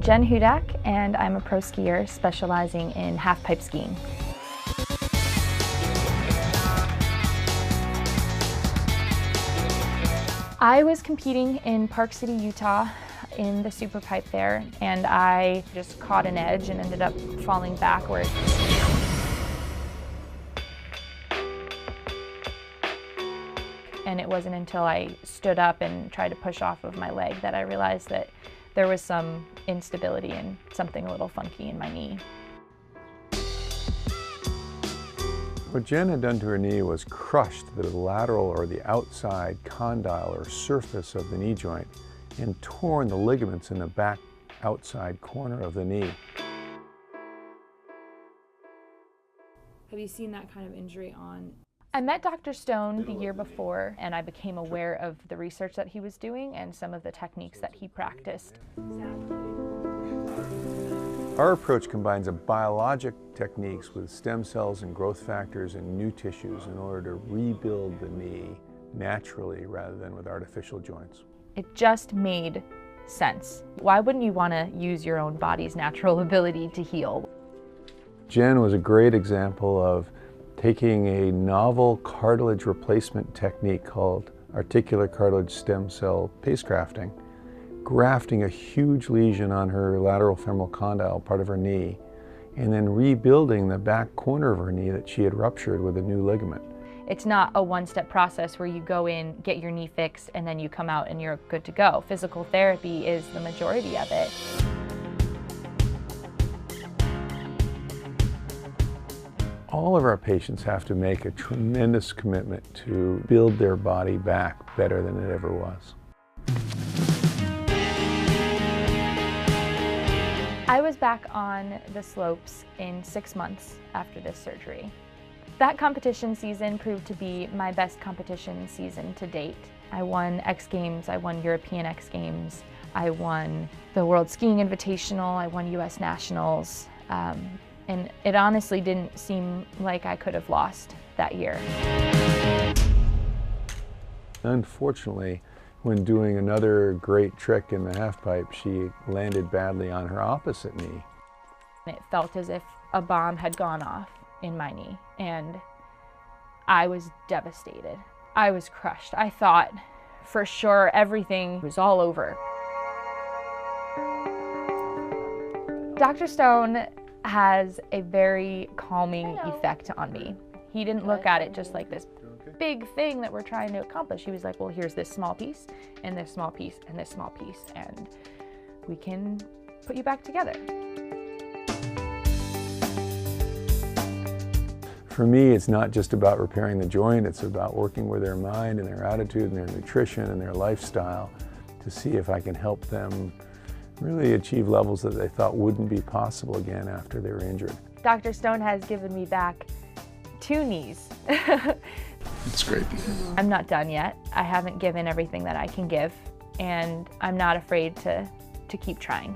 Jen Hudak, and I'm a pro skier specializing in half-pipe skiing. I was competing in Park City, Utah in the super pipe there, and I just caught an edge and ended up falling backwards. And it wasn't until I stood up and tried to push off of my leg that I realized that there was some instability and something a little funky in my knee. What Jen had done to her knee was crushed the lateral or the outside condyle or surface of the knee joint and torn the ligaments in the back outside corner of the knee. Have you seen that kind of injury on? I met Dr. Stone the year before, and I became aware of the research that he was doing and some of the techniques that he practiced. Our approach combines a biologic techniques with stem cells and growth factors and new tissues in order to rebuild the knee naturally rather than with artificial joints. It just made sense. Why wouldn't you want to use your own body's natural ability to heal? Jen was a great example of taking a novel cartilage replacement technique called articular cartilage stem cell paste grafting, grafting a huge lesion on her lateral femoral condyle, part of her knee, and then rebuilding the back corner of her knee that she had ruptured with a new ligament. It's not a one-step process where you go in, get your knee fixed, and then you come out and you're good to go. Physical therapy is the majority of it. All of our patients have to make a tremendous commitment to build their body back better than it ever was. I was back on the slopes in 6 months after this surgery. That competition season proved to be my best competition season to date. I won X Games, I won European X Games, I won the World Skiing Invitational, I won US Nationals, and it honestly didn't seem like I could have lost that year. Unfortunately, when doing another great trick in the half-pipe, she landed badly on her opposite knee. It felt as if a bomb had gone off in my knee, and I was devastated. I was crushed. I thought for sure everything was all over. Dr. Stone has a very calming effect on me. He didn't look at it just like this big thing that we're trying to accomplish. He was like, well, here's this small piece, and this small piece, and this small piece, and we can put you back together. For me, it's not just about repairing the joint, it's about working with their mind and their attitude and their nutrition and their lifestyle to see if I can help them really achieve levels that they thought wouldn't be possible again after they were injured. Dr. Stone has given me back 2 knees. It's great. I'm not done yet. I haven't given everything that I can give, and I'm not afraid to keep trying.